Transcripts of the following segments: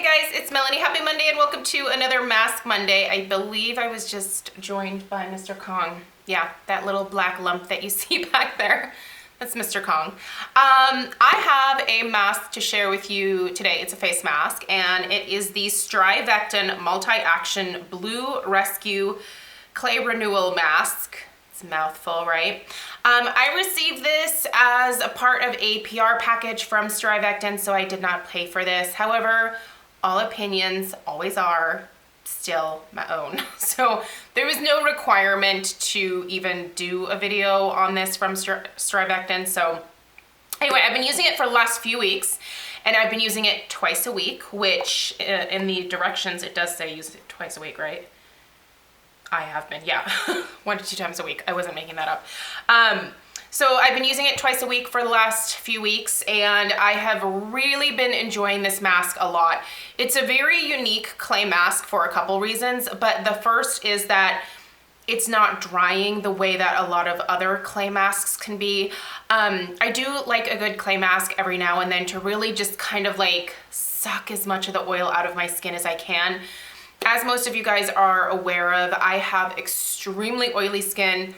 Hey guys, it's Melanie. Happy Monday and welcome to another Mask Monday. I believe I was just joined by Mr. Kong. Yeah, that little black lump that you see back there. That's Mr. Kong. I have a mask to share with you today. It's a face mask and it is the Strivectin Multi-Action Blue Rescue Clay Renewal Mask. It's a mouthful, right? I received this as a part of a PR package from Strivectin, so I did not pay for this. However, all opinions always are still my own. So there was no requirement to even do a video on this from Strivectin. So anyway, I've been using it for the last few weeks and I've been using it twice a week, which in the directions, it does say use it twice a week, right? I have been, yeah, 1 to 2 times a week. I wasn't making that up. So I've been using it twice a week for the last few weeks and I have really been enjoying this mask a lot. It's a very unique clay mask for a couple reasons, but the first is that it's not drying the way that a lot of other clay masks can be. I do like a good clay mask every now and then to really just kind of like suck as much of the oil out of my skin as I can. As most of you guys are aware of, I have extremely oily skin.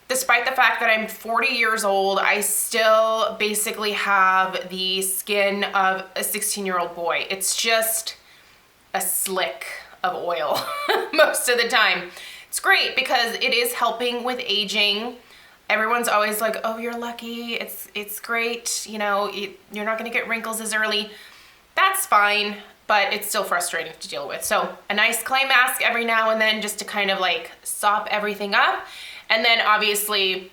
Despite the fact that I'm 40 years old, I still basically have the skin of a 16-year-old boy. It's just a slick of oil most of the time. It's great because it is helping with aging. Everyone's always like, oh, you're lucky. It's great. You know, you're not gonna get wrinkles as early. That's fine, but it's still frustrating to deal with. So a nice clay mask every now and then just to kind of like sop everything up. And then obviously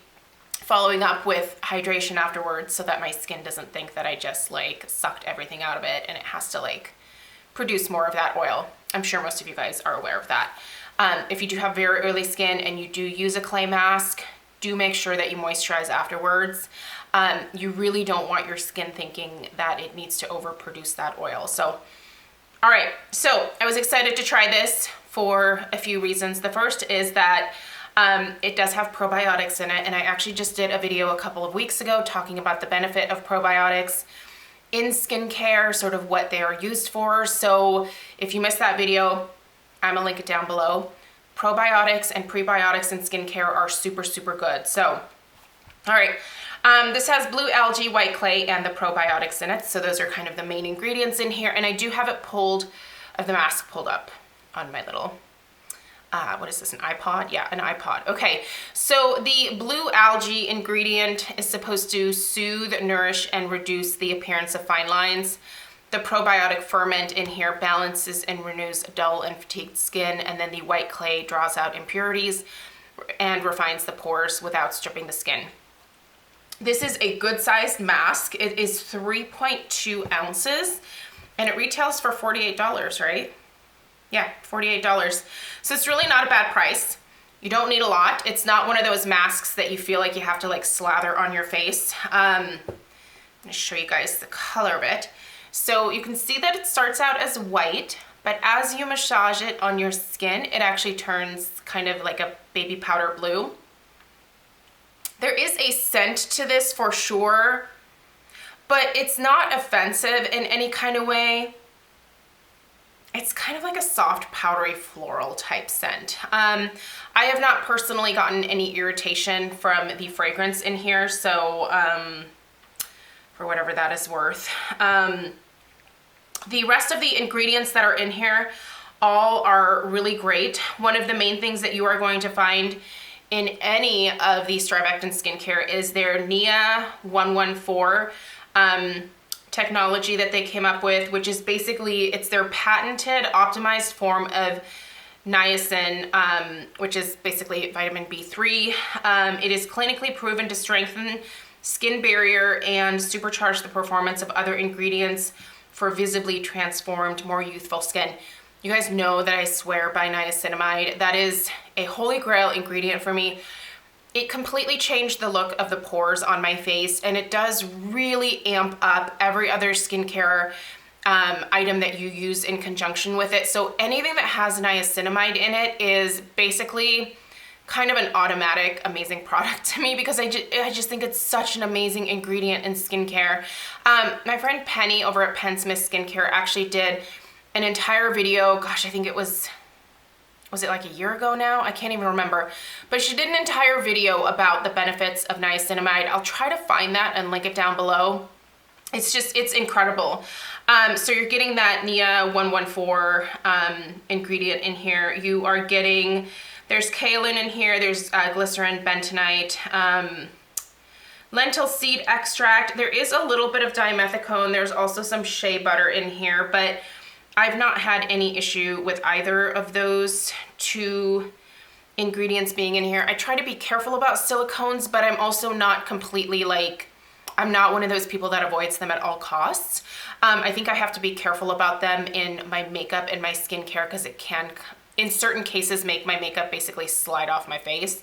following up with hydration afterwards so that my skin doesn't think that I just like sucked everything out of it and it has to like produce more of that oil. I'm sure most of you guys are aware of that. If you do have very oily skin and you do use a clay mask, do make sure that you moisturize afterwards. You really don't want your skin thinking that it needs to overproduce that oil. So, all right, so I was excited to try this for a few reasons. The first is that it does have probiotics in it, and I actually just did a video a couple of weeks ago talking about the benefit of probiotics in skincare, sort of what they are used for. So if you missed that video, I'm gonna link it down below. Probiotics and prebiotics in skincare are super, super good. So, all right, this has blue algae, white clay, and the probiotics in it. So those are kind of the main ingredients in here, and I do have it pulled, the mask pulled up on my little what is this, an iPod? Yeah, an iPod. Okay, so the blue algae ingredient is supposed to soothe, nourish, and reduce the appearance of fine lines. The probiotic ferment in here balances and renews dull and fatigued skin, and then the white clay draws out impurities and refines the pores without stripping the skin. This is a good-sized mask. It is 3.2 ounces, and it retails for $48, right? Yeah, $48. So it's really not a bad price. You don't need a lot. It's not one of those masks that you feel like you have to like slather on your face. I'm gonna show you guys the color of it. So you can see that it starts out as white, but as you massage it on your skin, it actually turns kind of like a baby powder blue. There is a scent to this for sure, but it's not offensive in any kind of way. It's kind of like a soft, powdery, floral type scent. I have not personally gotten any irritation from the fragrance in here, so for whatever that is worth. The rest of the ingredients that are in here all are really great. One of the main things that you are going to find in any of the Strivectin skincare is their NIA 114 technology that they came up with, which is basically, it's their patented optimized form of niacin, which is basically vitamin B3. It is clinically proven to strengthen skin barrier and supercharge the performance of other ingredients for visibly transformed, more youthful skin. You guys know that I swear by niacinamide. That is a holy grail ingredient for me. It completely changed the look of the pores on my face, and it does really amp up every other skincare item that you use in conjunction with it. So anything that has niacinamide in it is basically kind of an automatic amazing product to me because I just think it's such an amazing ingredient in skincare. My friend Penny over at Penn Smith Skincare actually did an entire video, gosh, I think it was it like a year ago now? I can't even remember. But she did an entire video about the benefits of niacinamide. I'll try to find that and link it down below. It's incredible. So you're getting that NIA 114 ingredient in here. You are getting, there's kaolin in here, there's glycerin, bentonite, lentil seed extract. There is a little bit of dimethicone. There's also some shea butter in here, but I've not had any issue with either of those two ingredients being in here. I try to be careful about silicones, but I'm also not completely like, I'm not one of those people that avoids them at all costs. I think I have to be careful about them in my makeup and my skincare because it can, in certain cases, make my makeup basically slide off my face.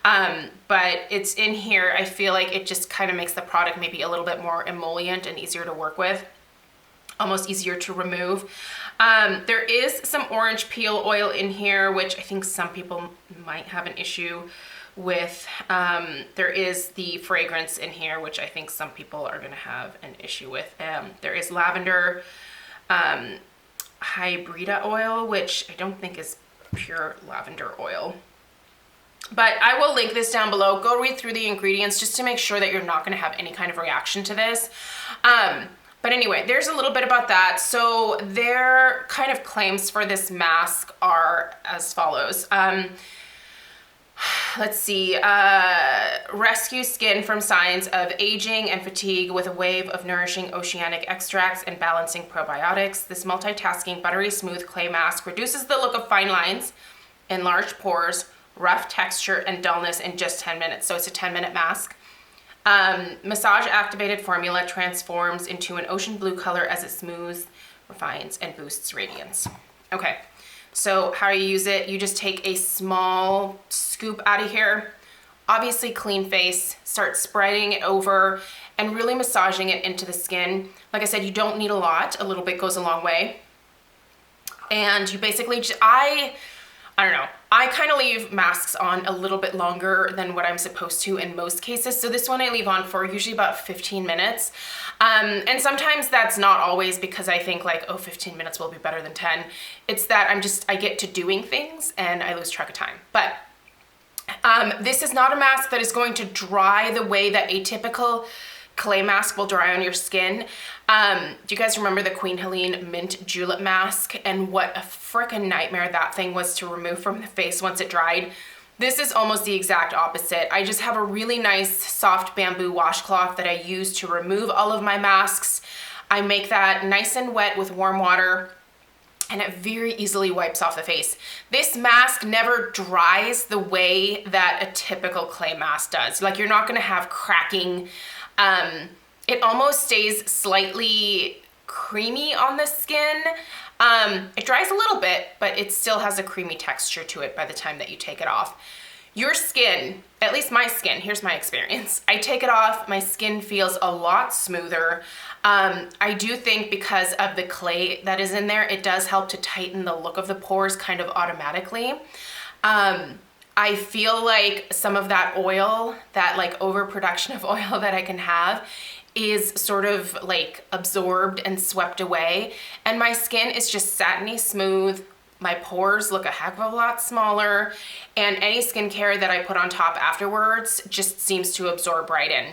But it's in here. I feel like it just kind of makes the product maybe a little bit more emollient and easier to work with. Almost easier to remove. There is some orange peel oil in here, which I think some people might have an issue with. There is the fragrance in here, which I think some people are gonna have an issue with. There is lavender hybrida oil, which I don't think is pure lavender oil. But I will link this down below. Go read through the ingredients just to make sure that you're not gonna have any kind of reaction to this. But anyway, there's a little bit about that. So their kind of claims for this mask are as follows. Let's see, rescue skin from signs of aging and fatigue with a wave of nourishing oceanic extracts and balancing probiotics. This multitasking buttery smooth clay mask reduces the look of fine lines, enlarged pores, rough texture, and dullness in just 10 minutes. So it's a 10-minute mask. Massage activated formula transforms into an ocean blue color as it smooths, refines, and boosts radiance. Okay, so how you use it, you just take a small scoop out of here, obviously clean face, start spreading it over and really massaging it into the skin. Like I said, you don't need a lot, a little bit goes a long way. And you basically just, I don't know, I kind of leave masks on a little bit longer than what I'm supposed to in most cases. So this one I leave on for usually about 15 minutes. And sometimes that's not always because I think like, oh, 15 minutes will be better than 10. It's that I get to doing things and I lose track of time. But this is not a mask that is going to dry the way that a typical clay mask will dry on your skin. Do you guys remember the Queen Helene Mint Julep mask and what a frickin' nightmare that thing was to remove from the face once it dried? This is almost the exact opposite. I just have a really nice soft bamboo washcloth that I use to remove all of my masks. I make that nice and wet with warm water and it very easily wipes off the face. This mask never dries the way that a typical clay mask does. Like you're not gonna have cracking. It almost stays slightly creamy on the skin. It dries a little bit, but it still has a creamy texture to it by the time that you take it off. Your skin, at least my skin, here's my experience. I take it off, my skin feels a lot smoother. I do think because of the clay that is in there, it does help to tighten the look of the pores kind of automatically. I feel like some of that oil, that like overproduction of oil that I can have is sort of like absorbed and swept away. And my skin is just satiny smooth. My pores look a heck of a lot smaller. And any skincare that I put on top afterwards just seems to absorb right in.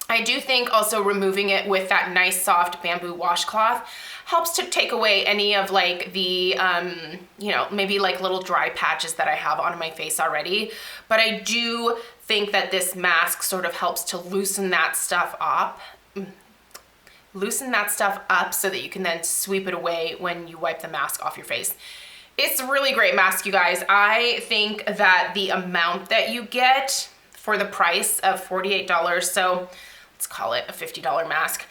I do think also removing it with that nice soft bamboo washcloth helps to take away any of like the, you know, maybe like little dry patches that I have on my face already. But I do think that this mask sort of helps to loosen that stuff up. So that you can then sweep it away when you wipe the mask off your face. It's a really great mask, you guys. I think that the amount that you get for the price of $48, so let's call it a $50 mask,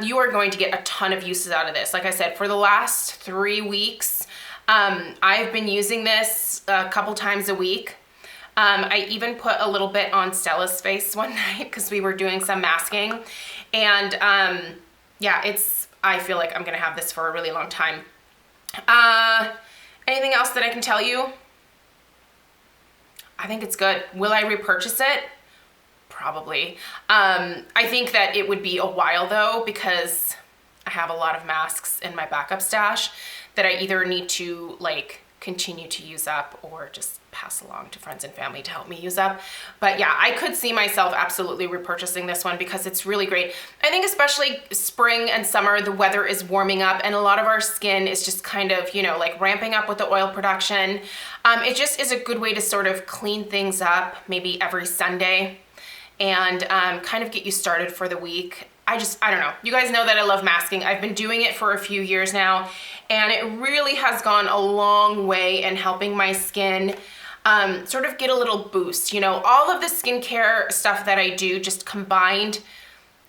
you are going to get a ton of uses out of this. Like I said, for the last 3 weeks, I've been using this a couple times a week. I even put a little bit on Stella's face one night because we were doing some masking. And yeah, I feel like I'm gonna have this for a really long time. Anything else that I can tell you? I think it's good. Will I repurchase it? Probably. I think that it would be a while though, because I have a lot of masks in my backup stash that I either need to like continue to use up or just pass along to friends and family to help me use up. But yeah, I could see myself absolutely repurchasing this one because it's really great. I think especially spring and summer, the weather is warming up and a lot of our skin is just kind of, you know, like ramping up with the oil production. It just is a good way to sort of clean things up maybe every Sunday and kind of get you started for the week. I don't know. You guys know that I love masking. I've been doing it for a few years now, and it really has gone a long way in helping my skin sort of get a little boost. You know, all of the skincare stuff that I do just combined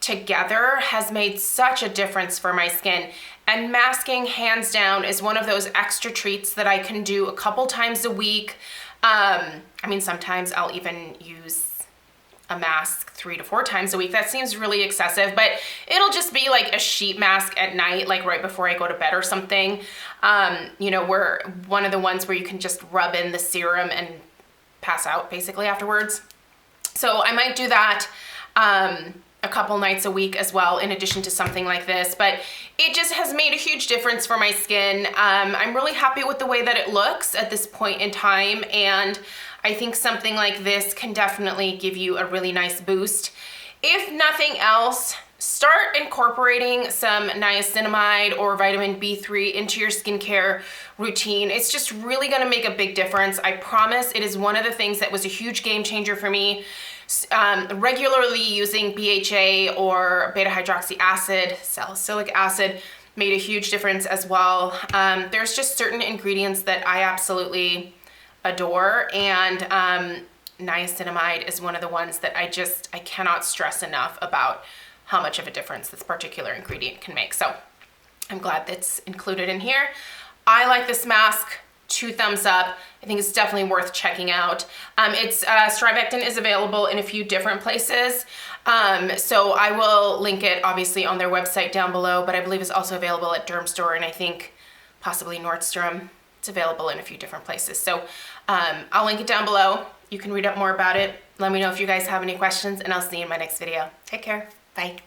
together has made such a difference for my skin. And masking, hands down, is one of those extra treats that I can do a couple times a week. I mean, sometimes I'll even use a mask 3 to 4 times a week. That seems really excessive, but it'll just be like a sheet mask at night, like right before I go to bed or something. You know, we're one of the ones where you can just rub in the serum and pass out basically afterwards. So I might do that a couple nights a week as well, in addition to something like this, but it just has made a huge difference for my skin. I'm really happy with the way that it looks at this point in time, and I think something like this can definitely give you a really nice boost. If nothing else, start incorporating some niacinamide or vitamin B3 into your skincare routine. It's just really gonna make a big difference. I promise. It is one of the things that was a huge game changer for me. Regularly using BHA or beta hydroxy acid, salicylic acid, made a huge difference as well. There's just certain ingredients that I absolutely adore, and niacinamide is one of the ones that I cannot stress enough about how much of a difference this particular ingredient can make. So I'm glad that's included in here. I like this mask. 2 thumbs up. I think it's definitely worth checking out. Strivectin is available in a few different places. So I will link it obviously on their website down below, but I believe it's also available at Dermstore and I think possibly Nordstrom. It's available in a few different places. So I'll link it down below. You can read up more about it. Let me know if you guys have any questions, and I'll see you in my next video. Take care. Bye.